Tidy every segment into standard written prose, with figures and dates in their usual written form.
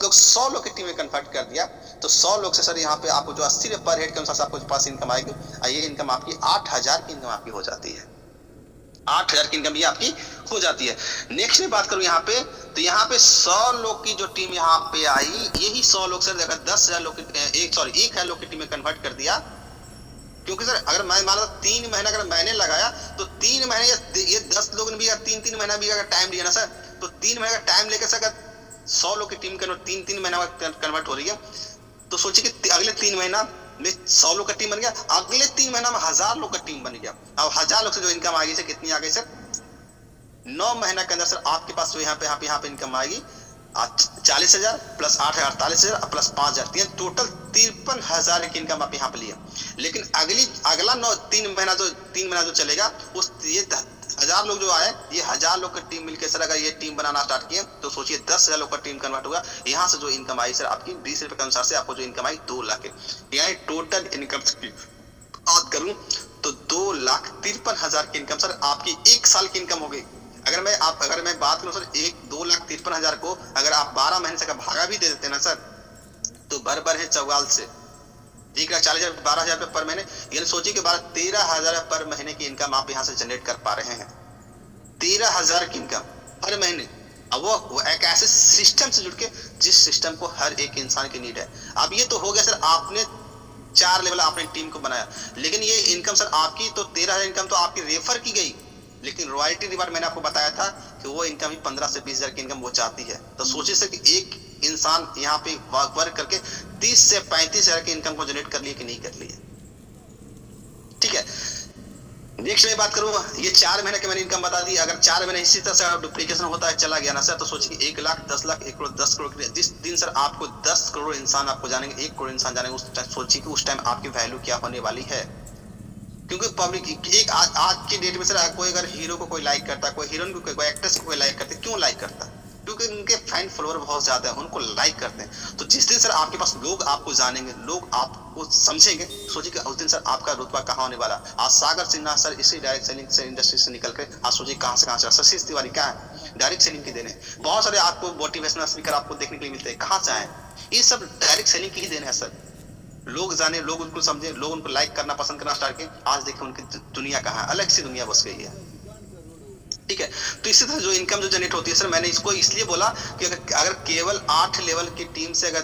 लोग 100 लोग की टीम में कन्वर्ट कर दिया तो 100 लोग से सर यहाँ पे आपको जो 80 रुपये पर हेड के अनुसार आपको पास इनकम आएगी, ये इनकम आपकी 8000 की इनकम आपकी हो जाती है। 8000 की इनकम ये आपकी हो जाती है। नेक्स्ट में बात करूं यहाँ पे, तो यहाँ पे 100 लोग की जो टीम यहाँ पे आई, यही 100 लोग सर अगर 10,000 लोग की 1,000 लोग की टीम में कन्वर्ट कर दिया, क्योंकि सर अगर मैं मान लो 3 महीना अगर मैंने लगाया तो 3 महीने ये 10 लोग ने भी अगर 3-3 महीना भी अगर टाइम लिया ना सर, तो 3 महीने का टाइम लेकर सर अगर 100 लोग की टीम 3-3 महीना कन्वर्ट हो रही है, तो सोचिए कि अगले 3 महीना में 100 लोग का टीम बन गया, अगले 3 महीना में 1000 लोग का टीम बन गया। अब 1000 लोग से जो इनकम आएगी सर कितनी आ गई सर, 9 महीना के अंदर सर आपके पास जो यहाँ पे इनकम आएगी 40,000 प्लस 8,000 48,000 प्लस 5,000 टोटल 53,000 की इनकम आप यहाँ पे लिए। लेकिन अगला 3 महीना जो चलेगा उस ये 1000 लोग जो आए, ये 1000 लोग की टीम मिलकर सर अगर ये टीम बनाना स्टार्ट किए तो सोचिए 10,000 लोग का टीम कन्वर्ट होगा, यहाँ से जो इनकम आई सर आपकी 20 रुपए के अनुसार से आपको जो इनकम आई 2 लाख, यहाँ टोटल इनकम की बात करूं तो 2,53,000 की इनकम सर आपकी 1 साल की इनकम हो गई। अगर मैं बात करूं सर 2,53,000 को अगर आप 12 महीने से का भागा भी दे देते ना सर, तो भर है 44 से 1,40,000 12,000 रुपए पर महीने, यानी सोचिए कि 13,000 पर महीने की इनकम आप यहाँ से जनरेट कर पा रहे हैं। 13,000 की इनकम हर महीने। अब वो एक ऐसे सिस्टम से जुड़ के जिस सिस्टम को हर एक इंसान की नीड है। अब ये तो हो गया सर आपने 4 लेवल आपने टीम को बनाया, लेकिन ये इनकम सर आपकी तो 13,000 इनकम तो आपकी रेफर की गई, लेकिन रॉयल्टी रिवार्ड मैंने आपको बताया था कि वो इनकम ही 15 से 20,000 की इनकम वो चाहती है। तो सोचिए सर कि एक इंसान यहाँ पे वर्क करके 30 से 35,000 की इनकम को जनरेट कर लिए कि नहीं कर लिए। ठीक है, नेक्स्ट में बात करूँ, ये 4 महीने की मैंने इनकम बता दी। अगर 4 महीने इसी तरह से डुप्लीकेशन होता है चला गया ना सर, तो सोचिए 1 लाख 10 लाख 1 करोड़ 10 करोड़ जिस दिन सर आपको 10 करोड़ इंसान आपको जानेंगे, 1 करोड़ इंसान जानेंगे, उस टाइम सोचिए कि उस टाइम आपकी वैल्यू क्या होने वाली है। क्योंकि पब्लिक एक आज की डेट में सर कोई अगर हीरो को कोई लाइक करता है, कोई हीरोइन को कोई एक्ट्रेस को कोई लाइक करता है, क्यों लाइक करता है? क्योंकि उनके फैन फॉलोअर बहुत ज्यादा है, उनको लाइक करते हैं। तो जिस दिन सर आपके पास लोग आपको जानेंगे, लोग आपको समझेंगे, सोचिए कि उस दिन सर आपका रुतबा कहाँ होने वाला। आज सागर सिन्हा सर इसी डायरेक्ट सेलिंग से इंडस्ट्री से निकल के आज सोचिए कहाँ से सशीष तिवारी क्या है, डायरेक्ट सेलिंग की देने। बहुत सारे आपको मोटिवेशनल स्पीकर आपको देखने के लिए मिलते हैं, कहाँ से आए? ये सब डायरेक्ट सेलिंग की ही देन है सर। लोग जाने, लोग उनको समझे, लोग उनको लाइक करना पसंद करना स्टार्ट किए। आज देखिए उनकी दुनिया कहाँ है, अलग सी दुनिया बस गई है। ठीक है, तो इसी तरह जो इनकम जो जनरेट होती है सर, मैंने इसको इसलिए बोला कि अगर केवल 8 लेवल की टीम से अगर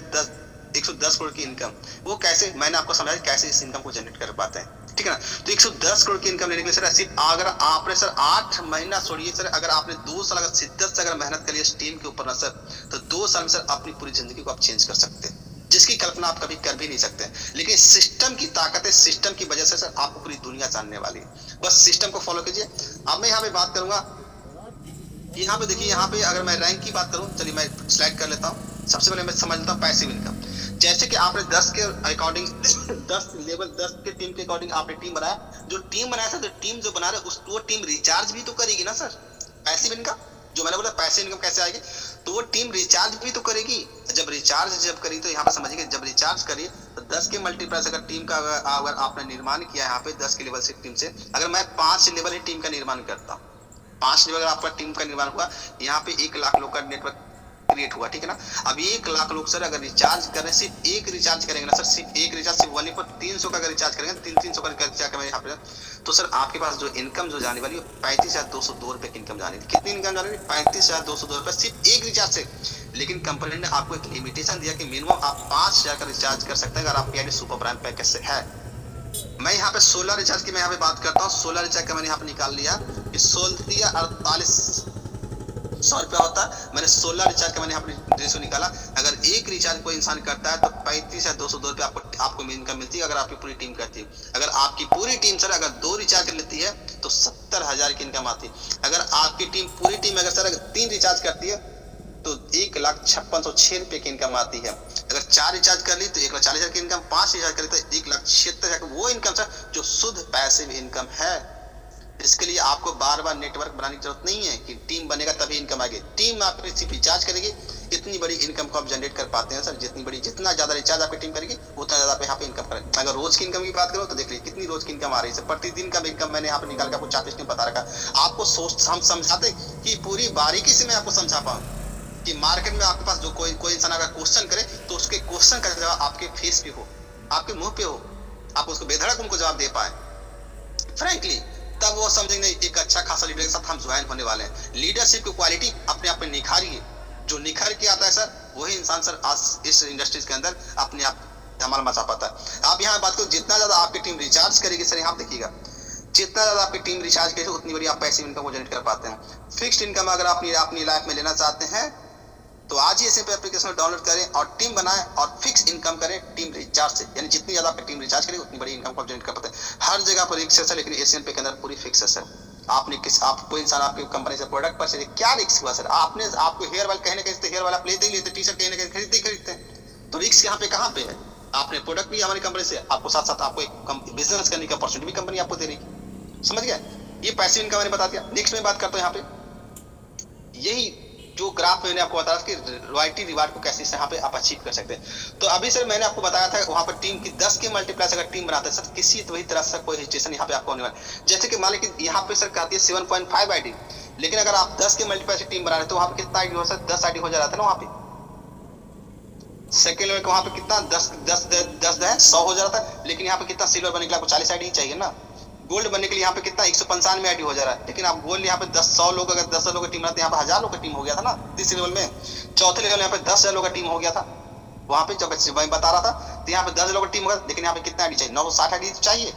110 करोड़ की इनकम, वो कैसे, मैंने आपको समझाया कैसे इस इनकम को जनरेट कर पाते हैं। ठीक है ना, तो 110 करोड़ की इनकम लेने के लिए सर सिर्फ अगर आपने सर 8 महीना छोड़िए सर, अगर आपने 2 साल अगर शिद्दत से अगर मेहनत करिए इस टीम के ऊपर ना सर, तो 2 साल में सर अपनी पूरी जिंदगी को आप चेंज कर सकते हैं, जिसकी कल्पना आप कभी कर भी नहीं सकते। लेकिन सिस्टम की ताकत है, सिस्टम की वजह से सर आपको पूरी दुनिया जानने वाली है। बस सिस्टम को फॉलो कीजिए। अब मैं यहाँ पे बात करूंगा, यहाँ पे देखिए, यहाँ पे अगर मैं रैंक की बात करूं, चलिए मैं स्लाइड कर लेता हूँ। सबसे पहले मैं समझ लेता हूँ पैसिव इनकम। जैसे कि आपने 10 के अकॉर्डिंग 10 लेवल 10 के टीम के अकॉर्डिंग आपने टीम बनाया, जो टीम बनाया सर, टीम जो बना रहे उस वो टीम रिचार्ज भी तो करेगी ना सर। पैसिव इनकम जो मैंने बोला, पैसिव इनकम कैसे आएगी, तो वो टीम रिचार्ज भी तो करेगी। जब रिचार्ज करी तो यहाँ पे समझिए, जब रिचार्ज करिए तो 10 के मल्टीप्लाई अगर टीम का अगर आपने निर्माण किया यहाँ पे 10 के लेवल से टीम से, अगर मैं 5 लेवल टीम का निर्माण करता हूँ, 5 लेवल आपका टीम का निर्माण हुआ, यहाँ पे 1 लाख लोग का नेटवर्क क्रिएट हुआ। ठीक है ना, अब 1 लाख लोग सर अगर रिचार्ज करें, सिर्फ एक रिचार्ज करेंगे ना सर, सिर्फ एक रिचार्ज, सिर्फ 1 पर 300 का अगर रिचार्ज करेंगे, 300 का रिचार्ज करेंगे यहाँ पे, तो सर आपके पास जो इनकम जो जाने वाली है 35,202 रुपए की इनकम जाने वाली। कितनी इनकम जाने वाली? 35,202 रुपए सिर्फ एक रिचार्ज से। लेकिन कंपनी ने आपको एक लिमिटेशन दिया कि मिनिमम आप 5,000 का रिचार्ज कर सकते हैं अगर आप पीआईडी सुपर प्राइम पैकेज से है। मैं यहाँ पे 16 रिचार्ज की मैं यहाँ पे बात करता हूँ। 16 रिचार्ज का मैंने यहाँ पे निकाल लिया कि 48,100 रुपया होता है। मैंने 16 रिचार्ज का मैंने यहाँ पे रेशो निकाला। अगर एक रिचार्ज कोई इंसान करता है तो 35,202 रुपया आपको इनकम मिलती है अगर आपकी पूरी टीम करती है। अगर आपकी पूरी टीम सर अगर 2 रिचार्ज कर लेती है तो 70,000 की इनकम आती है। अगर आपकी टीम पूरी टीम अगर सर 3 रिचार्ज करती है तो 1,56,106 रुपए की इनकम आती है। अगर 4 रिचार्ज कर ली तो 1,40,000 की इनकम, 5 रिचार्ज कर ली तो 1,76,000 वो इनकम सर जो शुद्ध पैसिव इनकम है। इसके लिए आपको बार बार नेटवर्क बनाने की जरूरत नहीं है कि टीम बनेगा तभी इनकम आएगी। टीम आपकी सिर्फ रिचार्ज करेगी, इतनी बड़ी इनकम को आप जनरेट कर पाते हैं सर। जितना ज्यादा रिचार्ज आपकी टीम करेगी उतना ज्यादा आप यहाँ पे इनकम करेंगे। अगर रोज की इनकम की बात करो तो देख लीजिए कितनी रोज की इनकम आ रही है। प्रतिदिन का इनकम मैंने यहाँ पे निकाल के आपको चार्ट में बता रखा। आपको हम समझाते कि पूरी बारीकी से मैं आपको समझा पाऊँ। कि मार्केट में आपके पास जो कोई इंसान अगर क्वेश्चन करे तो उसके क्वेश्चन का जवाब आपके फेस पे हो, आपके मुंह पे हो, आप उसको बेधड़क उनको जवाब दे पाए फ्रैंकली, तब वो समझेंगे एक अच्छा खासा लीडर के साथ हम ज्वाइन होने वाले हैं। लीडरशिप की क्वालिटी अपने आप में निखारिए, जो निखर के आता है सर वही इंसान सर आज इस इंडस्ट्रीज के अंदर अपने आप धमाल मचा पाता है। आप यहाँ बात करो जितना ज्यादा आपकी टीम रिचार्ज करेगी सर, यहाँ देखिएगा जितना ज्यादा आपकी टीम रिचार्ज करेगी उतनी बड़ी आप पैसिव इनकम को जनरेट कर पाते हैं। फिक्स्ड इनकम अगर आप अपनी लाइफ में लेना चाहते हैं तो आज ही ऐसे एप्लीकेशन डाउनलोड करें और टीम बनाएं और फिक्स इनकम करें टीम रिचार्ज से, यानी जितनी ज्यादा आपकी टीम रिचार्ज करेगी उतनी बड़ी इनकम को जनरेट कर पाते हैं। हर जगह पर रिक्स है लेकिन एशियन पे के अंदर पूरी फिक्स है सर। आप कोई इंसान आपकी कंपनी से प्रोडक्ट परचेज क्या रिक्स हुआ सर, आपको हेयर ऑयल कहने के हेयर ऑयल आप लेते ही लेते, टी शर्ट कहने के खरीदते हैं, तो रिक्स यहाँ पे कहाँ पे है? आपने प्रोडक्ट भी हमारी कंपनी से आपको साथ साथ आपको एक बिजनेस करने का अपॉर्चुनिटी भी कंपनी आपको दे रही है, समझ गया? ये पैसिव इनकम मैंने बता दिया। नेक्स्ट में बात करता हूँ यहाँ पे, यही जो ग्राफ मैंने आपको बताया कि रॉयल्टी रिवार्ड को कैसे यहाँ पे आप अचीव कर सकते हैं। तो अभी सर मैंने आपको बताया था वहाँ पर टीम की 10 के मल्टीप्लाई अगर टीम बनाते हैं सर किसी वही तरह से कोई हेजिटेशन यहाँ पे आपको होने वाला है। जैसे कि मान लीजिए यहाँ पे सर कहती है 7.5 आईडी, लेकिन अगर आप 10 के मल्टीप्लाई से टीम बना रहे तो वहाँ पे कितना आईडी हो सकता है? 10 आईडी हो जा रहा था ना वहाँ पे। सेकेंड लेवल का वहाँ पे कितना 10 100 हो जा रहा था, लेकिन यहाँ पे कितना सिल्वर बनने के लिए आपको 40 आईडी चाहिए ना। गोल्ड बनने के लिए यहाँ पे कितना 195 आईडी हो जा रहा है, लेकिन आप गोल्ड यहाँ पे 100 लोग अगर 10 लोग की टीम रहती है, यहाँ पे 1000 लोग का टीम हो गया था ना तीसरे लेवल में। चौथे लेवल यहाँ पे 10,000 लोग का टीम हो गया था वहाँ पे जब मैं बता रहा था, तो यहाँ पे 10 लोग का टीम होगा, लेकिन यहाँ पे कितना आईडी चाहिए? 960 आईडी चाहिए।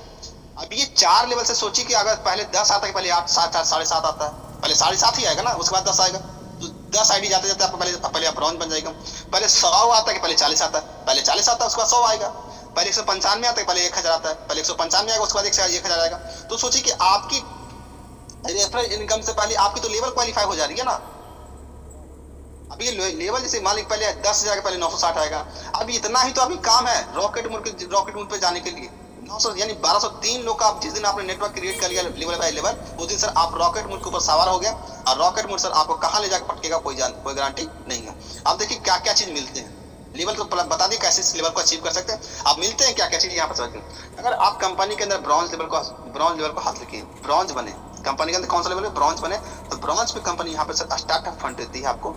अब ये 4 लेवल से सोचिए कि अगर पहले 10 आता है, पहले 8 7 7.5 आता है, पहले 7.5 ही आएगा ना, उसके बाद 10 आएगा, तो 10 आईडी जाते जाते आपको पहले आप ब्रॉन्ज बन जाएगा। पहले 100 आता है कि पहले 40 आता है? पहले 40 आता है उसके बाद 100 आएगा। पहले 195 आता है, पहले 1000 आता है, पहले 195 आएगा उसके बाद 1000 आएगा। तो सोचिए कि आपकी रेफरल इनकम से पहले आपकी तो लेवल क्वालिफाई हो जा रही है ना। अब ये लेवल जैसे मान लीजिए पहले 10,000 के पहले 960 आएगा। अब इतना ही तो अभी काम है रॉकेट मूड पे जाने के लिए 900 यानी 1203 लोग का आप जिस दिन आपने नेटवर्क क्रिएट कर लिया लेवल बाय लेवल, उस दिन सर आप रॉकेट मूड के ऊपर सवार हो गया। और रॉकेट मूड सर आपको कहाँ ले जाकर पटकेगा कोई गारंटी नहीं है। अब देखिए क्या क्या चीज मिलते हैं, लेवल तो बता दिए कैसे इस लेवल को अचीव कर सकते हैं। अब मिलते हैं क्या क्या चीज यहाँ पर समझिए। अगर आप कंपनी के अंदर ब्रॉन्ज लेवल को हासिल किए, ब्रॉन्ज बने, कंपनी के अंदर कौन सा लेवल है? ब्रॉन्ज बने, तो ब्रॉन्ज पे कंपनी यहाँ पे सर स्टार्टअप फंड देती है आपको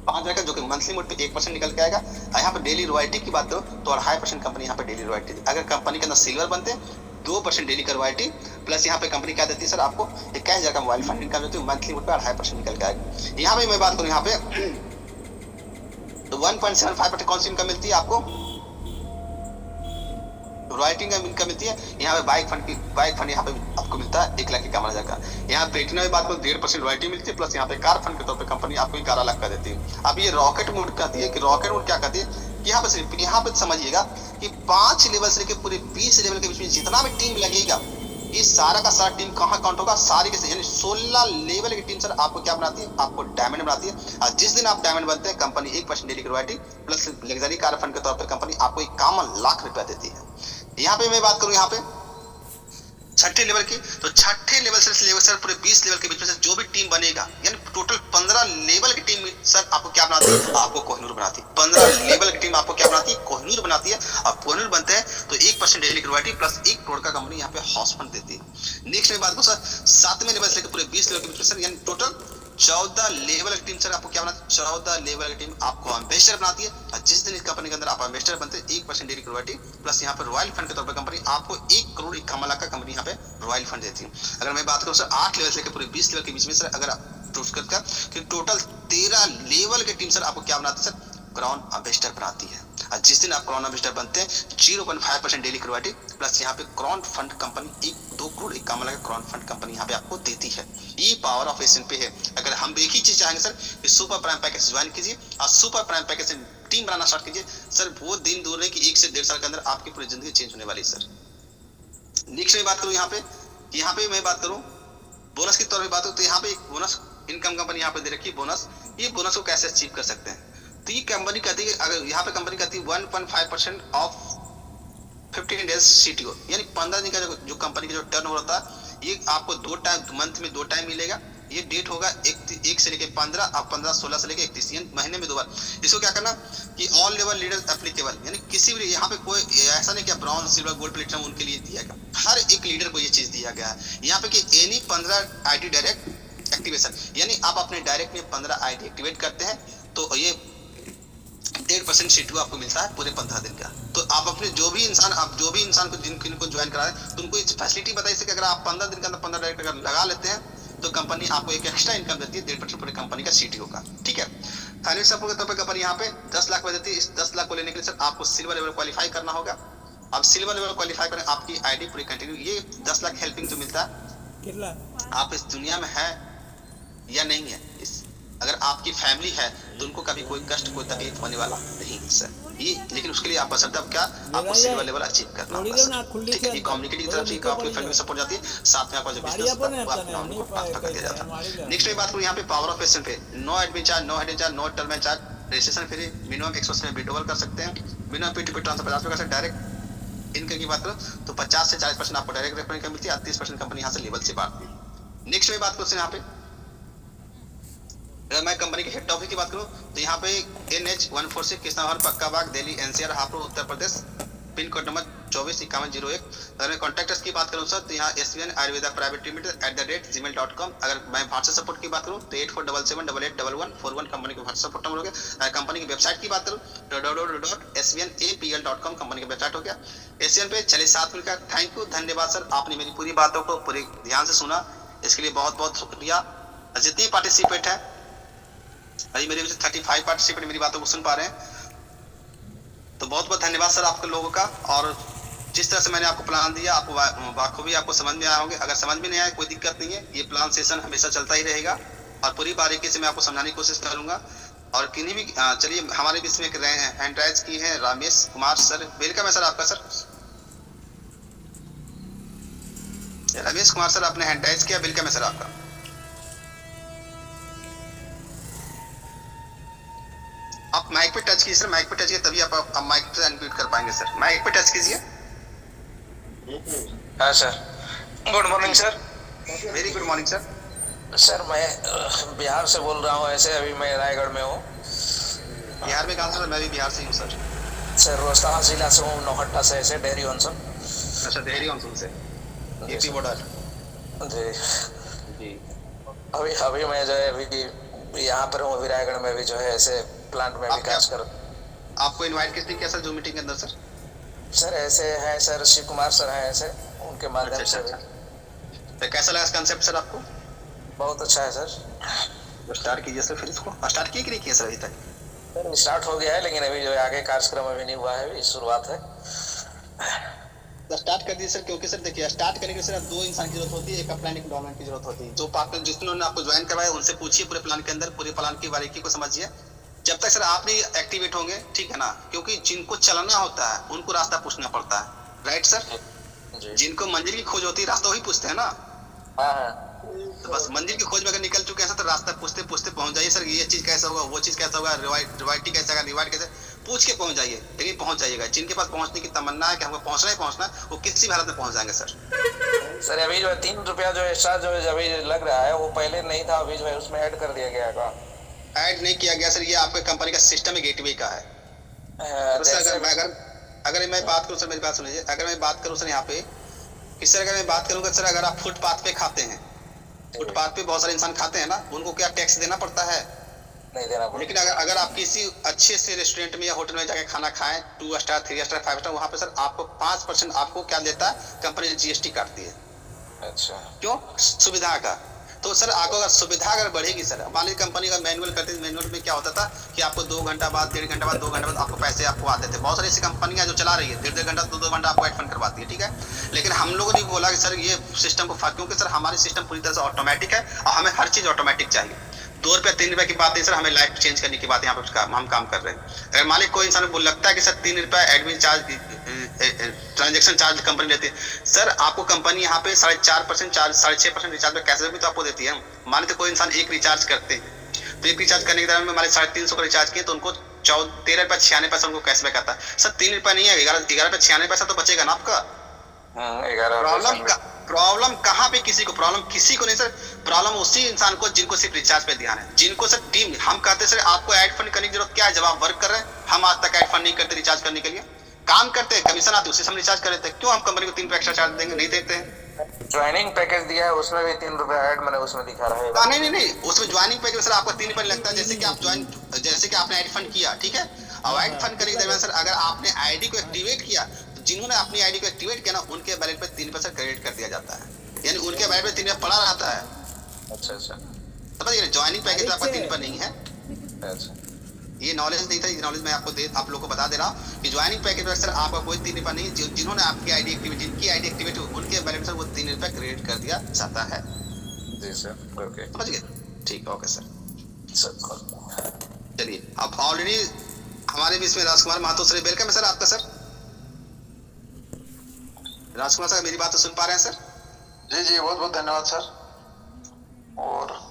5,000 का, जो कि मंथली मोड पे 1% निकल के आएगा। यहाँ पे डेली रॉयल्टी की बात करो तो 2.5% कंपनी यहाँ पे डेली रॉयल्टी। अगर कंपनी के अंदर सिल्वर बनते हैं 2% डेली का रॉयल्टी, प्लस यहाँ पे कंपनी क्या देती है सर आपको 21,000 का मोबाइल फंड इनकम देती है, मंथली मोड पे 2.5% निकल के आएगा। यहाँ पे मैं बात करूँ यहाँ पे तो 1.75% कौन सी इनकम मिलती है आपको? रॉयल्टी इनकम मिलती है। यहाँ पे बाइक फंड यहाँ पे आपको मिलता है 1,51,000 का। यहाँ प्लेटिनम में बात करो 1.5% रॉयल्टी मिलती है, प्लस यहाँ पे कार फंड के तौर पे कंपनी आपको 11 लाख का देती है। अब ये रॉकेट मूड कहती है कि रॉकेट मूड क्या कहती है, यहाँ पे समझिएगा कि 5 लेवल से लेकर पूरे 20 लेवल के बीच में जितना भी टीम लगेगा, इस सारा का सारा टीम कहाँ काउंट होगा? सारी के यानी 16 लेवल की टीम सर आपको क्या बनाती है? आपको डायमंड बनाती है। और जिस दिन आप डायमंड बनते हैं कंपनी 1% डेली की royalty plus luxury car fund के तौर पे कंपनी आपको 51 लाख रुपया देती है। यहाँ पे मैं बात करूँ यहाँ पे छठे लेवल की, तो छठे लेवल से लेवल सर पूरे 20 लेवल के बीच में से जो भी टीम बनेगा, यानी टोटल 15 लेवल की टीम सर आपको क्या बनाती है? आपको कोहिनूर बनाती है। 15 लेवल की टीम आपको क्या बनाती है? कोहिनूर बनाती है। और कोहिनूर बनते हैं तो 1% डेली की रॉयल्टी प्लस 1 करोड़ का कंपनी यहाँ पे हाउस फंड देती है। नेक्स्ट में बात करूँ सर 7वें लेवल से पूरे 20 लेवल के बीच में सर यानी टोटल 14 लेवल की टीम सर आपको क्या बनाती है? 14 लेवल की टीम आपको एम्बेसडर बनाती है। और जिस दिन इस कंपनी के अंदर आप एम्बेसडर बनते हैं 1% डेली की रॉयल्टी प्लस यहाँ पर रॉयल फंड के तौर पर कंपनी आपको 1 करोड़ 51 लाख का कंपनी यहाँ पे रॉयल फंड देती है। अगर मैं बात करूँ सर 8 लेवल से पूरे 20 लेवल के बीच में सर अगर टोटल 13 लेवल की टीम सर आपको क्या बनाती है? सर क्राउन एम्बेसडर बनाती है। और जिस दिन आप क्राउन एम्बेसडर बनते हैं 0.5% डेली की रॉयल्टी प्लस यहाँ पे crown fund company 2 crore 51 lakh का क्राउन फंड कंपनी यहाँ पे आपको देती है। ये पावर ऑफ एशियन पे है। अगर हम एक ही चीज चाहेंगे सर कि सुपर प्राइम पैकेज ज्वाइन कीजिए और सुपर प्राइम पैकेज से टीम बनाना स्टार्ट कीजिए सर, वो दिन दूर है कि 1 से 1.5 साल के अंदर आपकी पूरी जिंदगी चेंज होने वाली है सर। नेक्स्ट में बात करूँ यहाँ पे मैं बात करूँ बोनस की तौर पर बात करूँ तो यहाँ पे एक बोनस इनकम कंपनी यहाँ पे दे रखी है बोनस। ये बोनस को कैसे अचीव कर सकते हैं? तो ये कंपनी कहती है अगर यहाँ पे कंपनी कहती है 1.5% ऑफ 15 डेज CTO, यानी 15 दिन का जो कंपनी का जो टर्नओवर होता है ये आपको 2 टाइम मंथ में 2 टाइम मिलेगा। ये डेट होगा 1 से लेके 15 और 15-16 से लेके 31, यानी महीने में 2 बार। इसको क्या करना कि ऑल लेवल लीडर्स एप्लीकेबल, यानी किसी भी यहाँ पे कोई ऐसा नहीं कि ब्राउन सिल्वर गोल्ड प्लेटिनम उनके लिए दिया गया, हर एक लीडर को ये चीज दिया गया है यहाँ पे कि एनी 15 IT डायरेक्ट एक्टिवेशन, यानी आप अपने डायरेक्ट में 15 आईडी एक्टिवेट करते हैं तो ये 1.5% सीटू आपको मिलता है पूरे 15 दिन का। तो आप अपने जो भी इंसान को जिनको ज्वाइन करा है तो उनको इस फैसिलिटी बताइए कि अगर आप 15 दिन के अंदर 15 डायरेक्ट अगर लगा लेते हैं तो कंपनी आपको एक एक्स्ट्रा इनकम देती है 1.5% पूरे कंपनी का सीटीओ का। ठीक है, फाइनेंशियल सपोर्ट के तौर पर कंपनी यहाँ पे 10 लाख में देती है। इस 10 लाख को लेने के लिए सर आपको सिल्वर लेवल क्वालिफाई करना होगा। आप सिल्वर लेवल क्वालिफाई करें, आपकी आईडी पूरी कंटिन्यू, ये 10 लाख हेल्पिंग जो मिलता है, आप इस दुनिया में है या नहीं है, अगर आपकी फैमिली है तो उनको कभी कोई कष्ट कोई तकलीफ होने वाला नहीं है सर ये। लेकिन उसके लिए आप बसरते क्या आपको सिल्वर लेवल अचीव करना होगा सर। ठीक है, ये कम्युनिटी की तरफ से आपकी फैमिली सपोर्ट जाती है, साथ में आपका जो बिजनेस होता है वो आपको प्राप्त कर दिया जाता है। नेक्स्ट में बात करूँ यहाँ पे पावर ऑफ एसेंट पे, no admin charge, no header charge, no term charge, registration free, minimum 100 में विड्रॉल कर सकते हैं, मिनिमम P2P ट्रांसफर 50 रुपये, डायरेक्ट इनकम की बात करो तो 50 से 40% आपको डायरेक्ट रेफर इनकम मिलती है, 30% कंपनी यहाँ से लेवल से बांटती है। नेक्स्ट में बात करो यहाँ पे, अगर मैं कंपनी के हेड ऑफिस की बात करूं तो यहाँ पे NH146 कृष्णावर पक्का बाग Delhi NCR Hapur Uttar Pradesh, pin code number 245101। अगर मैं कॉन्टैक्टर्स की बात करूं सर तो यहाँ SVN Ayurveda private limited @gmail.com। अगर मैं व्हाट्सएप सपोर्ट की बात करूं तो 8477881141 कंपनी के व्हाट्सएप सपोर्ट नंबर हो गया। कंपनी की वेबसाइट की बात करूं तो www.svnapl.com कंपनी की वेबसाइट हो गया। SVN पे चलिए 7 मिनट का थैंक यू, धन्यवाद सर, आपने मेरी पूरी बातों को पूरे ध्यान से सुना, इसके लिए बहुत बहुत शुक्रिया। जितनी पार्टिसिपेट है अभी मेरे 35 पार्टिसिपेंट मेरी बातों को सुन पा रहे हैं तो बहुत बहुत धन्यवाद सर आपके लोगों का। और जिस तरह से मैंने आपको प्लान दिया आपको बाखूबी आपको समझ में आया होंगे। अगर समझ में नहीं आया कोई दिक्कत नहीं है, ये प्लान सेशन हमेशा चलता ही रहेगा और पूरी बारीकी से मैं आपको समझाने की कोशिश करूंगा। और किन्हीं भी चलिए हमारे बीच में हैंड राइज की है रमेश कुमार सर, वेलकम है सर आपका। सर रमेश कुमार सर आपने हैंड राइज किया, वेलकम है सर आपका। आप माइक पे टच कीजिए सर, माइक पे टच कीजिए तभी आप माइक पे अनम्यूट कर पाएंगे सर, माइक पे टच कीजिए। हाँ sir, good morning sir. Very good morning sir. Sir मैं बिहार से बोल रहा हूँ, ऐसे अभी मैं रायगढ़ में हूँ। बिहार में कहाँ से? मैं भी बिहार से हूँ सर। सर रोहतास जिला से हूँ, नौहट्टा से, ऐसे डेहरी ऑनसन। अच्छा, डेहरी ऑनसन से, यूपी बॉर्डर। जी अभी मैं जो है अभी यहाँ पर हूँ, अभी रायगढ़ में भी जो है ऐसे प्लांट में विकास कर। आपको इनवाइट किसने किया सर जो मीटिंग के अंदर सर? सर ऐसे हैं सर, शिव कुमार सर हैं ऐसे, उनके माध्यम से। तो कैसा लगा कंसेप्ट सर आपको? बहुत अच्छा है सर। स्टार्ट कीजिए सर, फिर इसको स्टार्ट किए कि नहीं किया सर अभी तक? सर स्टार्ट हो गया है लेकिन अभी जो है आगे कार्यक्रम अभी नहीं हुआ है, अभी शुरुआत है। स्टार्ट कर दिए सर, क्योंकि सर देखिए स्टार्ट करने के लिए सर 2 इंसान की जरूरत होती है, एक प्लान एक डॉलर की जरूरत होती है। जो पार्टनर जिसने आपको ज्वाइन करवाया उनसे पूछिए पूरे प्लान के अंदर, पूरे प्लान की बारीकी को समझिए। जब तक सर आप नहीं एक्टिवेट होंगे, ठीक है ना, क्योंकि जिनको चलना होता है उनको रास्ता पूछना पड़ता है, राइट सर? जिनको मंजिल की खोज होती है रास्ता वही पूछते हैं ना। तो बस मंजिल की खोज में अगर निकल चुके हैं सर तो रास्ता पूछते पूछते पहुंच जाइए। सर ये चीज कैसा होगा, वो चीज कैसा होगा, रिवाइटी कैसा होगा, रिवाइट कैसे, पूछ के पहुंच जाइए, लेकिन पहुंच जाइएगा। जिनके पास पहुंचने की तमन्ना है कि हमको पहुंचना ही पहुंचना, वो किसी भी हालत में पहुंच जाएंगे सर। सर अभी जो है 3 रुपया जो एक्स्ट्रा जो अभी लग रहा है वो पहले नहीं था, अभी जो है उसमें ऐड कर दिया गया है। ऐड नहीं किया गया सर, ये आपके कंपनी का सिस्टम है, गेटवे का है। तो सर अगर मैं बात करूँ सर, मेरी बात सुनिए, अगर मैं बात करूँ सर यहाँ पे कि सर अगर मैं बात करूँगा सर, अगर आप फुटपाथ पे खाते हैं, फुटपाथ पे बहुत सारे इंसान खाते हैं ना, उनको क्या टैक्स देना पड़ता है? नहीं देना पड़ता। लेकिन अगर आप किसी अच्छे से रेस्टोरेंट में या होटल में जाके खाना खाएं, 2 स्टार 3 स्टार 5 स्टार, वहाँ पे सर आपको 5% आपको क्या देता है कंपनी, GST काटती है। अच्छा, क्यों? सुविधा का। तो सर आपको अगर सुविधा अगर बढ़ेगी सर, मान लीजिए कंपनी का मैनुअल करते थे, मैनुअल में क्या होता था कि आपको 2 घंटा बाद, 1.5 घंटा बाद, 2 घंटा बाद आपको पैसे आपको आते थे। बहुत सारी ऐसी कंपनियां जो चला रही है 1.5 घंटा 2 घंटा आपको एड फंड करवाती है, ठीक है। लेकिन हम लोगों ने बोला कि सर ये सिस्टम को, क्योंकि सर हमारी सिस्टम पूरी तरह से ऑटोमेटिक है और हमें हर चीज ऑटोमेटिक चाहिए। 2 रुपया 3 रुपया की बात नहीं सर, हमें लाइफ चेंज करने की बात यहाँ पे हम काम कर रहे हैं। अगर मालिक कोई इंसान को लगता है कि सर 3 रुपया admin charge, transaction charge company लेती है, सर आपको कंपनी यहाँ पे 4.5% चार्ज, 6.5% रिचार्ज में कैसे भी तो आपको देती है। मान लीजिए कोई इंसान एक रिचार्ज करते हैं तो एक रिचार्ज करने के दौरान में मान लीजिए 350 का रिचार्ज किए तो उनको 13 रुपया 96 पैसा उनको कैशबैक आता है। सर 3 रुपया नहीं है, 11 रुपया 96 पैसा तो बचेगा ना आपका। प्रॉब्लम कहाँ पे? किसी को प्रॉब्लम, किसी को नहीं सर। प्रॉब्लम उसी इंसान को जिनको सिर्फ रिचार्ज पे ध्यान है, जिनको सर टीम, हम कहते हैं सर आपको ऐड फंड करने की जरूरत क्या है, जब आप वर्क कर रहे हैं। हम आज तक ऐड फंड नहीं करते रिचार्ज करने के लिए, काम करते हैं, कमीशन आती है, उससे हम रिचार्ज कर लेते हैं। क्यों हम कंपनी को 3 रुपये एक्स्ट्रा चार्ज देंगे? नहीं देते हैं। ज्वाइनिंग पैकेज दिया है उसमें भी 3 रुपया ऐड मैंने उसमें दिखा रहा है। नहीं नहीं नहीं, उसमें ज्वाइनिंग पैकेज सर आपको 3 रुपये लगता है। जैसे कि आपने आईडी फंड किया, ठीक है, और आईडी फंड करने के दरमियान सर अगर आपने आईडी को एक्टिवेट किया, तो जिन्होंने अपनी आईडी को एक्टिवेट किया ना, उनके बैलेंस पे 3% क्रेडिट कर दिया जाता है, यानी उनके बैलेंस पे 3 रुपये पड़ा रहता है। अच्छा अच्छा, समझिए, ज्वाइनिंग पैकेज आपका 3 रुपये नहीं है। अच्छा ये नॉलेज नहीं था, ये नॉलेज मैं आप लोगों को बता दे रहा हूँ कि ज्वाइनिंग पैकेज में सर आपका कोई 3 रुपया नहीं, जिन्होंने आपकी आईडी एक्टिवेट, जिनकी आईडी एक्टिवेट हो, उनके बैलेंस वो 3 रुपया क्रेडिट कर दिया जाता है। जी सर, ओके, समझ गए? ठीक, ओके सर। सर चलिए, अब ऑलरेडी हमारे बीच में राजकुमार महतो सर, वेलकम है सर आपका। सर राजकुमार सर, मेरी बात तो सुन पा रहे हैं सर? जी जी, बहुत बहुत धन्यवाद सर। और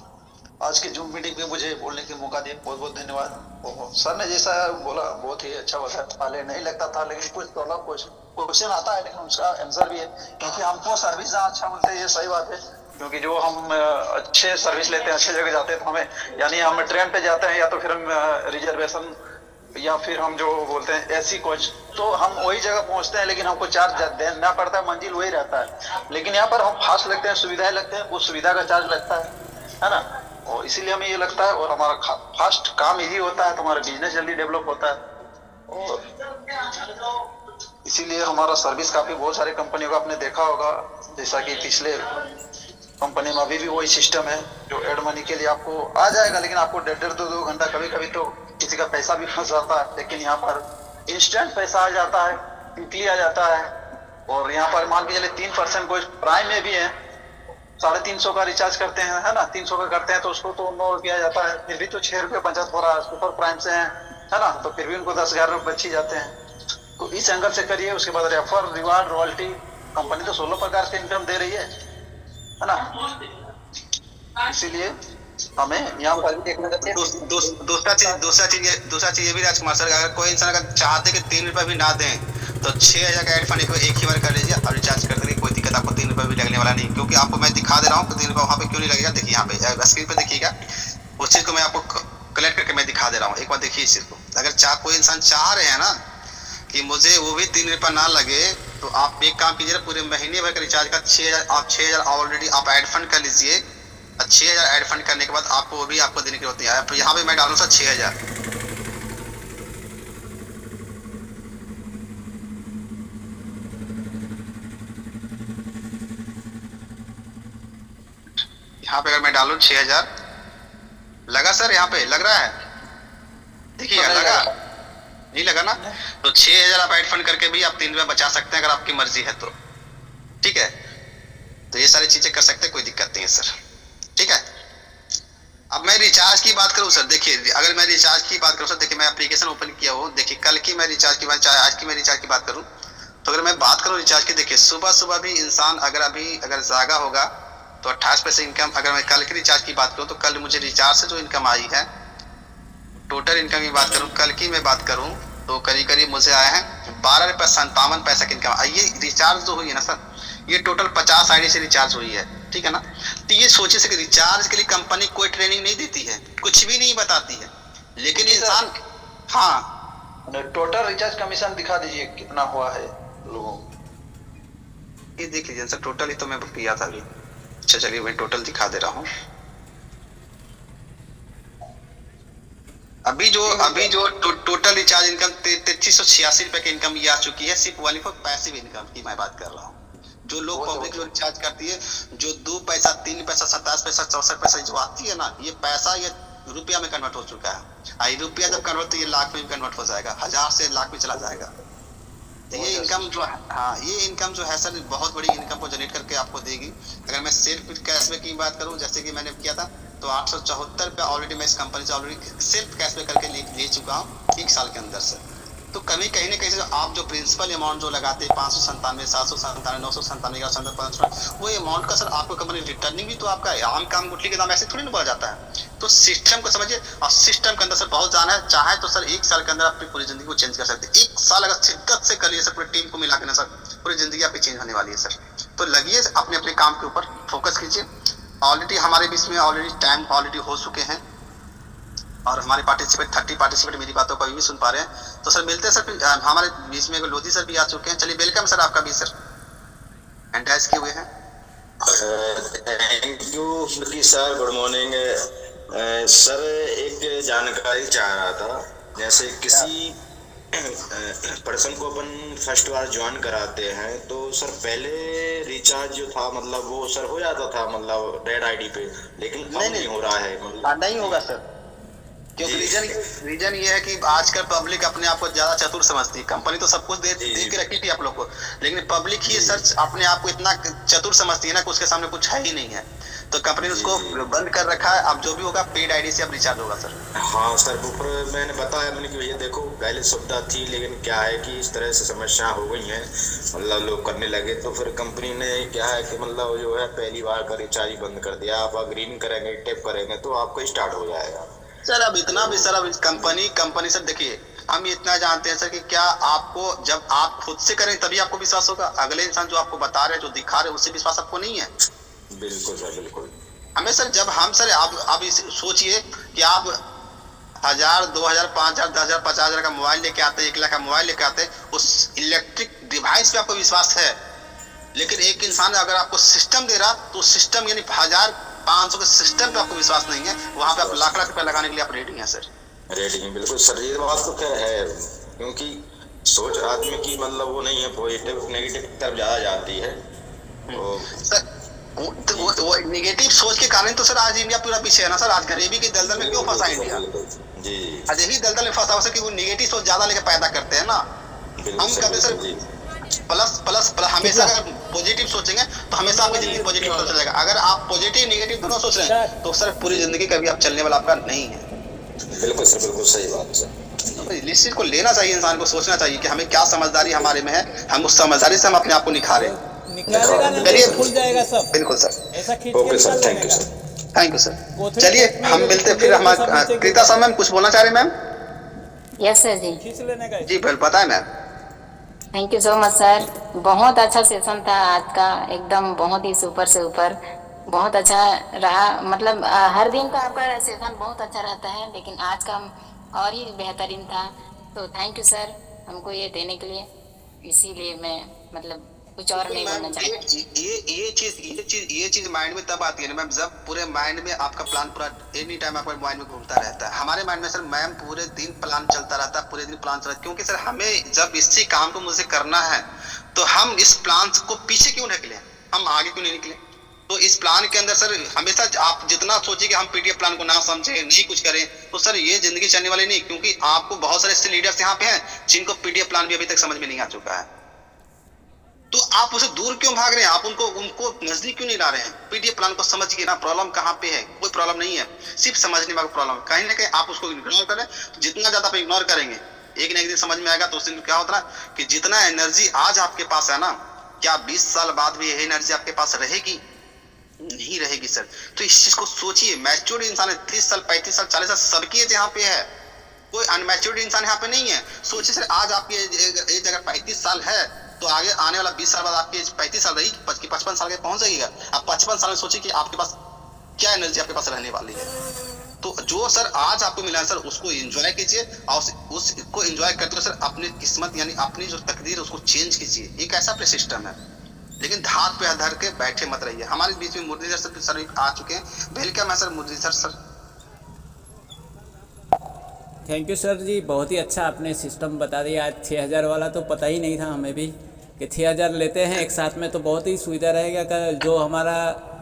आज की जूम मीटिंग में मुझे बोलने के मौका दिया, बहुत बहुत धन्यवाद। सर ने जैसा बोला बहुत ही अच्छा बताया। पहले नहीं लगता था, लेकिन कुछ थोड़ा क्वेश्चन आता है, लेकिन उसका आंसर भी है, क्योंकि हमको सर्विस जहाँ अच्छा मिलता है, ये सही बात है। क्योंकि जो हम अच्छे सर्विस लेते हैं, अच्छे जगह जाते हैं, तो हमें, यानी हम ट्रेन पे जाते हैं या तो फिर हम रिजर्वेशन या फिर हम जो बोलते हैं एसी कोच, तो हम वही जगह पहुंचते हैं, लेकिन हमको चार्ज देना पड़ता है, मंजिल वही रहता है। लेकिन यहाँ पर हम फास्ट लगते हैं, सुविधाएं लगते हैं, वो सुविधा का चार्ज लगता है ना। और इसीलिए हमें ये लगता है, और हमारा फास्ट काम यही होता है, तो हमारा बिजनेस जल्दी डेवलप होता है। और इसीलिए हमारा सर्विस काफी, बहुत सारे कंपनियों का आपने देखा होगा, जैसा कि पिछले कंपनी में अभी भी वही सिस्टम है, जो एड मनी के लिए आपको आ जाएगा, लेकिन आपको 1.5-2 घंटा, कभी कभी तो किसी का पैसा भी फंस जाता है। लेकिन यहाँ पर इंस्टेंट पैसा आ जाता है, क्विकली आ जाता है। और यहाँ पर मान के चले 3% कोई प्राइम में भी है, 350 का रिचार्ज करते हैं, है ना, 300 का करते हैं, तो उसको तो 9 रुपया जाता है, फिर भी तो 6 रुपये बचत हो रहा है। सुपर प्राइम से है ना, तो फिर भी उनको 10-11 रुपये बच ही जाते हैं। तो इस एंगल से करिए। उसके बाद रेफर, रिवार्ड, रॉयल्टी, कंपनी तो 16 प्रकार से इनकम दे रही है ना। इसीलिए हमें यहाँ पर देखना चाहिए। दूसरा चीज ये भी राजकुमार सर, अगर कोई इंसान अगर चाहते कि 3 रुपये भी ना दें, तो 6,000 का एड फंड को एक ही बार कर लीजिए और रिचार्ज कर देंगे, कोई दिक्कत आपको 3 रुपये भी लगने वाला नहीं। क्योंकि आपको मैं दिखा दे रहा हूँ कि 3 रुपये वहाँ पे क्यों नहीं लगेगा। देखिए यहाँ पे स्क्रीन पे देखिएगा, उस चीज को मैं आपको कलेक्ट करके मैं दिखा दे रहा हूँ। एक बार देखिए इस चीज को। अगर कोई इंसान चाह रहे हैं ना कि मुझे वो भी 3 रुपया ना लगे, तो आप एक काम कीजिए, पूरे महीने भर का रिचार्ज का 6,000 ऑलरेडी आप एड फंड कर लीजिए। 6,000 एड फंड करने के बाद आपको वो भी आपको देने की होती है। यहाँ पे मैं डालूँ सर 6,000, यहाँ पे अगर मैं डालूं 6,000 लगा सर, यहाँ पे लग रहा है, देखिए लगा, नहीं लगा ना। तो 6,000 आप एड फंड करके भी आप 3 रुपये बचा सकते हैं, अगर आपकी मर्जी है तो। ठीक है, तो ये सारी चीजें कर सकते हैं, कोई दिक्कत नहीं है सर। ठीक है, अब मैं रिचार्ज की बात करूं सर, देखिए अगर मैं रिचार्ज की बात करूं सर, देखिए मैं एप्लीकेशन ओपन किया हो, देखिए कल की मैं रिचार्ज की बात, चाहे आज की मैं रिचार्ज की बात करूं, तो अगर मैं बात करूं रिचार्ज की, देखिए सुबह भी इंसान अगर जागा होगा तो 28 पैसे इनकम। अगर मैं कल की रिचार्ज की बात करूं, तो कल मुझे रिचार्ज से जो इनकम आई है, टोटल इनकम की बात करूं, कल की मैं बात करूं, तो करीब मुझे आया है 12 रुपये 57 पैसा की इनकम। ये रिचार्ज जो हुई है ना सर, ये टोटल 50 आईडी से रिचार्ज हुई है। ठीक है ना। तो ये सोचिए से कि रिचार्ज के लिए कंपनी कोई ट्रेनिंग नहीं देती है, कुछ भी नहीं बताती है, लेकिन इंसान, हाँ, टोटल रिचार्ज कमीशन दिखा दीजिए कितना हुआ है लोगों। ये देख लीजिए सर, टोटल ही तो मैं किया था अभी। अच्छा चलिए मैं टोटल दिखा दे रहा हूँ। अभी जो टोटल रिचार्ज इनकम 3386 रुपए की इनकम ये आ चुकी है, सिर्फ वाली फॉर पैसिव इनकम की मैं बात कर रहा हूँ। जो लोग पब्लिक जो रिचार्ज करती है, जो 2 पैसा 3 पैसा 27 पैसा 64 पैसा जो आती है ना, ये पैसा ये रुपया में कन्वर्ट हो चुका है। ये रुपया जब कन्वर्ट, तो ये लाख में भी कन्वर्ट हो जाएगा, 1000 से लाख में चला जाएगा। तो ये इनकम जो है, हाँ, ये इनकम जो है सर, बहुत बड़ी इनकम को जनरेट करके आपको देगी। अगर मैं सेल्फ कैशबैक की बात करूँ, जैसे कि मैंने किया था, तो 874 रुपया ऑलरेडी मैं इस कंपनी से ऑलरेडी सेल्फ कैशबैक करके ले चुका हूँ 1 साल के अंदर से। तो कहीं ना कहीं से आप जो प्रिंसिपल अमाउंट जो लगाते हैं 597, 797, 997, 1197, वो अमाउंट का सर आपको कंपनी रिटर्निंग भी तो आपका आम काम गुटली के दाम ऐसे थोड़ी ना बोला जाता है। तो सिस्टम को समझिए, और सिस्टम के अंदर सर बहुत जाना है, चाहे तो सर 1 साल के अंदर अपनी पूरी जिंदगी को चेंज कर सकते हैं। 1 साल अगर शिद्दत से करिए सर, पूरी टीम को मिला के ना सर, पूरी जिंदगी आपकी चेंज होने वाली है सर। तो लगिए अपने काम के ऊपर फोकस कीजिए। ऑलरेडी हमारे बीच में ऑलरेडी टाइम ऑलरेडी हो चुके हैं, और हमारे पार्टिसिपेट 30 पार्टिसिपेट मेरी बातों को अभी भी सुन पा रहे हैं। तो सर मिलते हैं सर, फिर हमारे बीच में लोधी सर भी आ चुके हैं। चलिए वेलकम सर आपका भी सर, हैंड राइज किए हुए हैं। Thank you Murali sir, good morning. Sir एक जानकारी चाह रहा था, जैसे किसी पर्सन को अपन फर्स्ट बार ज्वाइन कराते हैं तो सर पहले रिचार्ज जो था मतलब वो सर हो जाता था मतलब रेड आईडी पे, लेकिन अब नहीं हो रहा है मतलब। नहीं होगा सर, क्योंकि रीजन ये है कि आजकल पब्लिक अपने आप को ज्यादा चतुर समझती है। कंपनी तो सब कुछ दे के रखी थी आप लोग को, लेकिन पब्लिक ही सर अपने आप को इतना चतुर समझती है ना कि उसके सामने कुछ है ही नहीं है, तो कंपनी ने उसको बंद कर रखा है। अब जो भी होगा पेड आईडी से अब रिचार्ज होगा सर। हाँ सर, ऊपर मैंने बताया मैंने कि भैया देखो पहले सुविधा थी, लेकिन क्या है कि इस तरह से समस्या हो गई हैं, मतलब लोग करने लगे, तो फिर कंपनी ने क्या है कि मतलब जो है पहली बार का रिचार्ज बंद कर दिया। आप अग्री करेंगे, टिप करेंगे तो आपको स्टार्ट हो जाएगा सर। अब इतना भी सर, अब कंपनी सर देखिए, हम इतना जानते हैं सर कि क्या आपको जब आप खुद से करें तभी आपको विश्वास होगा। अगले इंसान जो आपको बता रहे हैं, जो दिखा रहे हैं, उससे विश्वास आपको नहीं है। बिल्कुल सर, बिल्कुल। हमें सर जब हम सर आप सोचिए कि आप 1000, 2000, 5000, 10000, 50,000 का मोबाइल लेके आते हैं, 1 लाख का मोबाइल लेके आते हैं, उस इलेक्ट्रिक डिवाइस पे आपको विश्वास है। लेकिन एक इंसान अगर आपको सिस्टम दे रहा, तो सिस्टम यानी 1500 के सिस्टम पे आपको विश्वास नहीं है, वहां पे आप लाख लाख रुपए लगाने के लिए आप रेडी हैं सर। रेडी हैं, बिल्कुल सर। ये बात तो खैर है, क्योंकि सोच आदमी की मतलब वो नहीं है, पॉजिटिव नेगेटिव की तरफ ज्यादा जाती है। सर वो नेगेटिव सोच के कारण तो सर आज इंडिया पूरा पीछे है ना सर। आज गरीबी की दलदल में क्यों फंसा इंडिया? जी, आज यही दलदल में फंसा हुआ कि वो नेगेटिव सोच ज्यादा लेके पैदा करते हैं ना। हम कहते सर प्लस हमेशा अगर पॉजिटिव सोचेंगे तो हमेशा आपकी जिंदगी पॉजिटिव होता चलेगा। अगर आप पॉजिटिव नेगेटिव दोनों सोच रहे हैं तो सर पूरी जिंदगी कभी आप चलने वाला आपका नहीं है। बिल्कुल सर, बिल्कुल सही बात सर। इस चीज को लेना चाहिए, इंसान को सोचना चाहिए कि हमें क्या समझदारी हमारे में है, हम उस समझदारी से हम अपने आप को निखारें। चलिए खुल जाएगा सब। बिल्कुल सर, ऐसा खींच ओके के सर, निकाल थैंक यू लेगा। सर। Thank you sir. चलिए हम मिलते फिर। हमारा कृता सर मैम कुछ बोलना चाह रहे हैं मैम? यस सर जी। खींच लेने का जी बिल्कुल, पता है ma'am. Thank you so much sir, बहुत अच्छा सेशन था आज का, एकदम बहुत ही सुपर से ऊपर, बहुत अच्छा रहा। मतलब हर दिन का आपका सेशन बहुत अच्छा रहता है, लेकिन आज का और ही बेहतरीन था। तो थैंक यू सर हमको ये देने के लिए। इसीलिए मैं मतलब कुछ और नहीं बोलना चाहती। ये चीज माइंड में तब आती है ना मैम, जब पूरे माइंड में आपका प्लान पूरा एनी टाइम आपका माइंड में घूमता रहता है। हमारे माइंड में सर मैम पूरे दिन प्लान चलता रहता है, पूरे दिन प्लान चलता है, क्योंकि सर हमें जब इसी काम को मुझे करना है तो हम इस प्लान को पीछे क्यों निकले, हम आगे क्यों नहीं निकले। तो इस प्लान के अंदर सर हमेशा आप जितना सोचिए कि हम पीडीएफ प्लान को ना समझे, नहीं कुछ करें, तो सर ये जिंदगी चलने वाली नहीं। क्योंकि आपको बहुत सारे ऐसे लीडर्स यहाँ पे हैं जिनको पीडीएफ प्लान भी अभी तक समझ में नहीं आ चुका है। तो आप उसे दूर क्यों भाग रहे हैं, आप उनको नजदीक क्यों नहीं ला रहे हैं? पीडीएफ प्लान को समझिए ना, प्रॉब्लम कहाँ पे है। कोई प्रॉब्लम नहीं है, सिर्फ समझने वाला प्रॉब्लम। कहीं ना कहीं आप उसको इग्नोर करें, तो जितना ज्यादा आप इग्नोर करेंगे एक ना एक दिन समझ में आएगा। तो उस दिन क्या होता है कि जितना एनर्जी आज आपके पास है ना, क्या 20 साल बाद भी यही एनर्जी आपके पास रहेगी? नहीं रहेगी सर। तो इस चीज को सोचिए। मैच्योर्ड इंसान है, 30 साल 35 साल 40 साल सबकी एज यहाँ पे है, कोई अनमैच्योर्ड इंसान यहाँ पे नहीं है। सोचिए सर आज आपकी एज अगर 35 साल है तो आगे आने वाला 20 साल बाद आपकी एज 35 साल रही, 55 साल के पहुंच जाएगा। आप 55 साल में सोचिए कि आपके पास क्या एनर्जी आपके पास रहने वाली है। तो जो सर आज आपको मिला है सर उसको एंजॉय कीजिए, और उसको एंजॉय करते हुए सर अपनी किस्मत यानी अपनी जो तकदीर है उसको चेंज कीजिए। एक ऐसा प्ले सिस्टम है, लेकिन धार पे धर के बैठे मत रहिए। हमारे बीच में मुरलीधर सर आ चुके हैं, वेलकम है sir Muralidhar sir. Thank you sir ji, बहुत ही अच्छा आपने सिस्टम बता दिया। आज 6000 वाला तो पता ही नहीं था हमें भी कि 6000 लेते हैं एक साथ में, तो बहुत ही सुविधा रहेगा। जो हमारा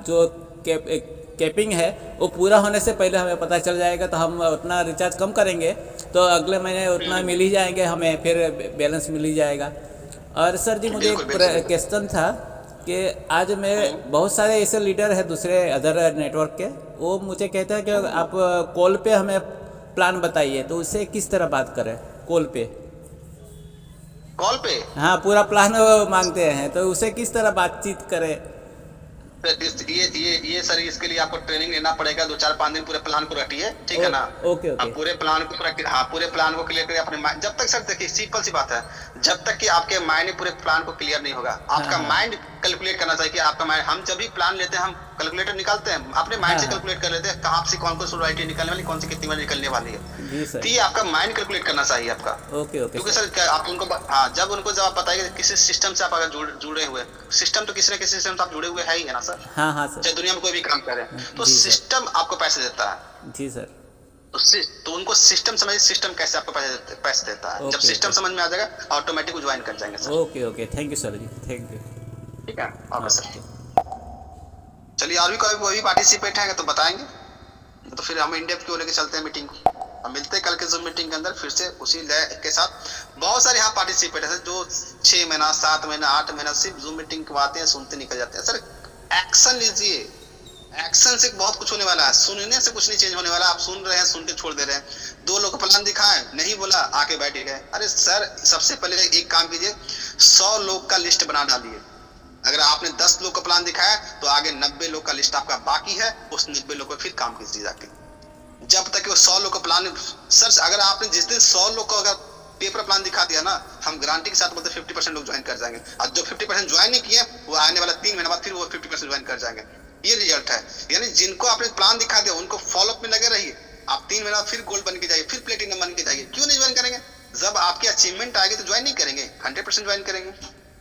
जो कैपिंग है वो पूरा होने से पहले हमें पता चल जाएगा, तो हम उतना रिचार्ज कम करेंगे तो अगले महीने उतना मिल ही जाएंगे हमें, फिर बैलेंस मिल ही जाएगा। और सर जी मुझे एक क्वेश्चन था कि आज मैं बहुत सारे ऐसे लीडर हैं दूसरे अदर नेटवर्क के, वो मुझे कहते हैं कि आप कॉल पे हमें प्लान बताइए, तो उससे किस तरह बात करें कॉल पे? हाँ, पूरा प्लान मांगते हैं, तो उसे किस तरह बातचीत करें? ये सर इसके लिए आपको ट्रेनिंग लेना पड़ेगा। 2-4-5 दिन पूरे प्लान को रटिए, ठीक है ना? ओके। पूरे प्लान को पूरे प्लान को क्लियर करिए अपने माइंड। जब तक सर देखिए सिंपल सी बात है, जब तक कि आपके माइंड में पूरे प्लान को क्लियर नहीं होगा, आपका माइंड कैलकुलेट करना चाहिए कि आपका माइंड, हम जब भी प्लान लेते हैं हम कैलकुलेटर निकालते हैं, अपने माइंड से हाँ। कैलकुलेट कर लेते हैं कहाँ से कौन सी वैरायटी निकलने वाली, कौन सी कितनी बार निकलने वाली है। जी सर। तो ये आपका माइंड कैलकुलेट करना चाहिए आपका। ओके क्योंकि सर। सर आप उनको हाँ, जब उनको जब आप बताइए किसी सिस्टम से आप अगर जुड़े हुए, सिस्टम तो किसी न किसी सिस्टम से आप जुड़े हुए है ही है ना सर, हाँ हाँ सर। चाहे दुनिया में कोई भी काम करें तो जी सर। सिस्टम आपको पैसे देता है। जी सर। तो उनको सिस्टम समझिए, सिस्टम कैसे आपको पैसे देता है। जब ओके, सिस्टम ओके। समझ में आ जाएगा ऑटोमेटिक वो ज्वाइन कर जाएंगे sir. Okay thank you sir ji, thank you. ठीक है ओके सर। चलिए और भी कोई भी पार्टिसिपेट है तो बताएंगे, तो फिर हम इंडेप्थ की ओर लेके चलते हैं मीटिंग को। हम मिलते हैं कल के जूम मीटिंग के अंदर फिर से उसी लय के साथ। बहुत सारे यहाँ पार्टिसिपेट है जो 6 महीना 7 महीना 8 महीना सिर्फ जूम मीटिंग को आते हैं, सुनते निकल जाते हैं। सर एक्शन लीजिए, एक्शन से बहुत कुछ होने वाला है, सुनने से कुछ नहीं चेंज होने वाला। आप सुन रहे हैं, सुन के छोड़ दे रहे हैं। 2 लोग प्लान दिखाएं, नहीं बोला, आके बैठ गए। अरे सर सबसे पहले एक काम कीजिए, 100 लोग का लिस्ट बना डालिए। अगर आपने 10 लोग का प्लान दिखाया तो आगे 90 लोग का लिस्ट आपका बाकी है, उस 90 लोग को फिर काम कीजिए जाके, जब तक वो 100 लोग का प्लान। सर अगर आपने जिस दिन 100 लोग को अगर पेपर प्लान दिखा दिया ना, हम गारंटी के साथ बोलते 50% लोग ज्वाइन कर जाएंगे। और जो 50% ज्वाइन नहीं किए वो आने वाला 3 महीने बाद फिर वो 50% ज्वाइन कर जाएंगे। ये रिजल्ट है। यानी जिनको आपने प्लान दिखा दिया उनको फॉलोअप में लगे रहिए। आप 3 महीना फिर गोल्ड बन के जाइए, फिर प्लेटिनम बन के जाइए। क्यों नहीं ज्वाइन करेंगे? जब आपकी अचीवमेंट आएगी तो ज्वाइन नहीं करेंगे, 100% ज्वाइन करेंगे।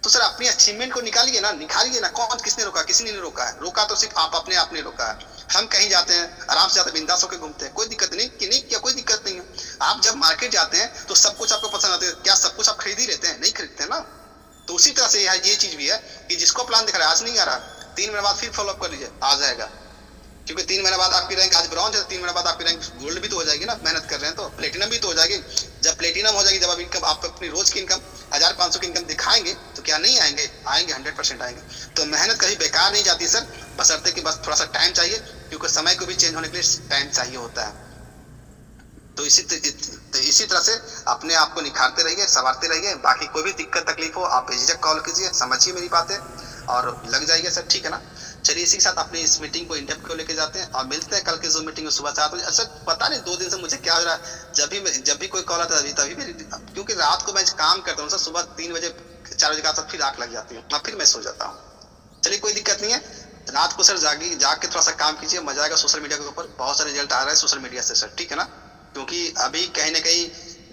तो सर अपनी अचीवमेंट को निकालिए ना, निकालिए ना। कौन किसने रोका? किसी ने नहीं रोका है। रोका तो सिर्फ आप अपने आप ने रोका है। हम कहीं जाते हैं आराम से जाते हैं, बिंदास होकर घूमते हैं, कोई दिक्कत नहीं कि नहीं, क्या कोई दिक्कत नहीं है। आप जब मार्केट जाते हैं तो सब कुछ आपको पसंद आता है, क्या सब कुछ आप खरीद ही रहते हैं? नहीं खरीदते ना। तो उसी तरह से ये चीज भी है कि जिसको प्लान दिख रहा है आज नहीं आ रहा, 3 महीने बाद फिर फॉलोअप कर लीजिए, आ जाएगा। क्योंकि 3 महीने बाद आपकी रैंक आज ब्रॉन्ज है, 3 महीने बाद आपकी रैंक गोल्ड भी तो हो जाएगी ना, मेहनत कर रहे हैं तो प्लेटिनम भी तो हो जाएगी। जब प्लेटिनम हो जाएगी, जब आप इनकम आप अपनी रोज की इनकम 1500 की इनकम दिखाएंगे तो क्या नहीं आएंगे? आएंगे, 100% आएंगे। तो मेहनत कभी बेकार नहीं जाती सर, बशर्ते कि बस थोड़ा सा टाइम चाहिए, क्योंकि समय को भी चेंज होने के लिए टाइम चाहिए होता है। तो इसी तरह से अपने आप को निखारते रहिए, संवारते रहिए। बाकी कोई भी दिक्कत तकलीफ हो आप बेझिझक कॉल कीजिए, समझिए मेरी बातें और लग जाइए सर, ठीक है ना। चलिए इसी के साथ अपनी इस मीटिंग को इंडेप्थ को लेके जाते हैं और मिलते हैं कल के जूम मीटिंग में सुबह 7 बजे। अच्छा पता नहीं 2 दिन से मुझे क्या हो रहा है, जब भी कोई कॉल आता है तभी मेरी, क्योंकि रात को मैं काम करता हूँ सर, सुबह 3 बजे 4 बजे के आसपास फिर आंख लग जाती है, फिर मैं सो जाता हूँ। चलिए कोई दिक्कत नहीं है, रात को सर जाग के थोड़ा सा काम कीजिए, मजा आएगा। सोशल मीडिया के ऊपर बहुत सारे रिजल्ट आ रहे हैं सोशल मीडिया से सर, ठीक है ना। क्योंकि अभी कहीं ना कहीं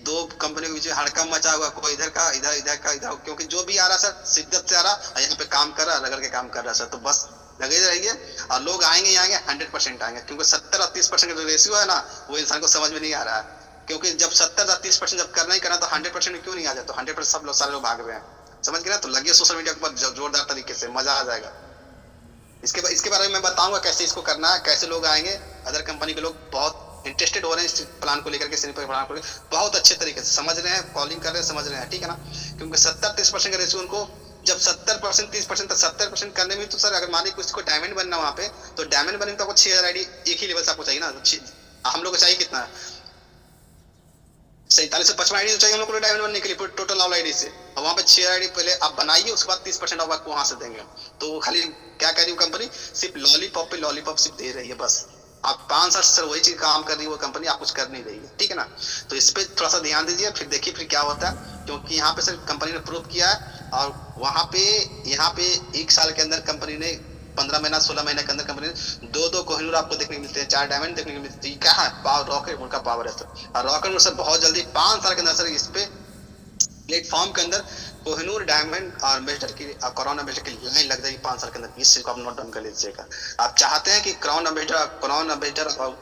2 कंपनियों के बीच हड़कंप मचा हुआ, कोई इधर का इधर, क्योंकि जो भी आ रहा सर शिद्दत से आ रहा और यहाँ पे काम कर रहा, रगड़ के काम कर रहा सर। तो बस लगे रहिए और लोग आएंगे 100% आएंगे। क्योंकि 70 और 30% का जो रेशियो है ना, वो इंसान को समझ में नहीं आ रहा है। क्योंकि जब 70 और 30% जब करना ही करना तो 100% में क्यों नहीं आ जाए? तो 100% सब लोग सारे लोग भाग रहे हैं, समझ गए ना। तो लगिए सोशल मीडिया के ऊपर जोरदार तरीके से, मजा आ जाएगा। इसके बारे में मैं बताऊंगा कैसे इसको करना है, कैसे लोग आएंगे। अदर कंपनी के लोग बहुत इंटरेस्टेड हो रहे हैं इस प्लान को लेकर के, प्लान को बहुत अच्छे तरीके से समझ रहे हैं, कॉलिंग कर रहे हैं, समझ रहे हैं, ठीक है ना। क्योंकि 70-30% का रेशियो उनको, जब 70% 30% तक 70% करने में तो सर अगर मानिए किसी को डायमंड बनना वहाँ पे, तो डायमंड बनने में तो आपको 6000 आईडी एक ही लेवल से आपको चाहिए ना। हम लोग को चाहिए कितना? 47 से 55 आईडी तो चाहिए हम लोग को डायमंड बनने के लिए टोटल ऑल आईडी से। और वहाँ पे 6 आईडी पहले आप बनाइए, उसके बाद 30% आप आपको वहाँ से देंगे। तो खाली क्या कर रही है कंपनी? सिर्फ लॉलीपॉप पे लॉलीपॉप सिर्फ दे रही है बस। आप 5 साल सर वही चीज काम कर रही है वो कंपनी, आप कुछ कर नहीं रही है, ठीक है ना। तो इस पे थोड़ा सा ध्यान दीजिए, फिर देखिए फिर क्या होता है। क्योंकि यहाँ पे सर कंपनी ने प्रूव किया है, और वहाँ पे यहाँ पे 1 साल के अंदर कंपनी ने 15 महीना 16 महीने के अंदर कंपनी ने 2 कोहिनूर आपको देखने को मिलते हैं, 4 डायमंड देखने को मिलते हैं। क्या है पावर? रॉकेट उनका पावर है सर। और रॉकेट सर बहुत जल्दी 5 साल के अंदर सर इस पे प्लेटफॉर्म के अंदर कोहिनूर डायमंड और एम्बेसडर की क्राउन एम्बेसडर की लाइन लग जाएगी 5 साल के अंदर। इस चीज को आप नोट डाउन कर लीजिएगा। आप चाहते हैं कि क्राउन एम्बेसडर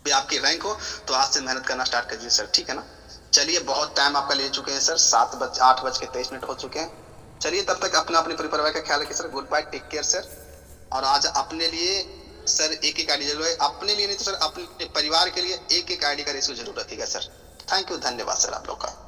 भी आपकी रैंक हो, तो आज से मेहनत करना स्टार्ट कीजिए सर, ठीक है ना। चलिए बहुत टाइम आपका ले चुके हैं सर, 8:23 हो चुके हैं। चलिए तब तक अपना अपने पूरे परिवार का ख्याल रखिए sir. Good bye, take care sir. और आज अपने लिए सर एक आईडी जरूर है, अपने लिए नहीं तो सर अपने परिवार के लिए एक आईडी का रेशियो जरूर रखिएगा सर। थैंक यू, धन्यवाद सर आप लोग का।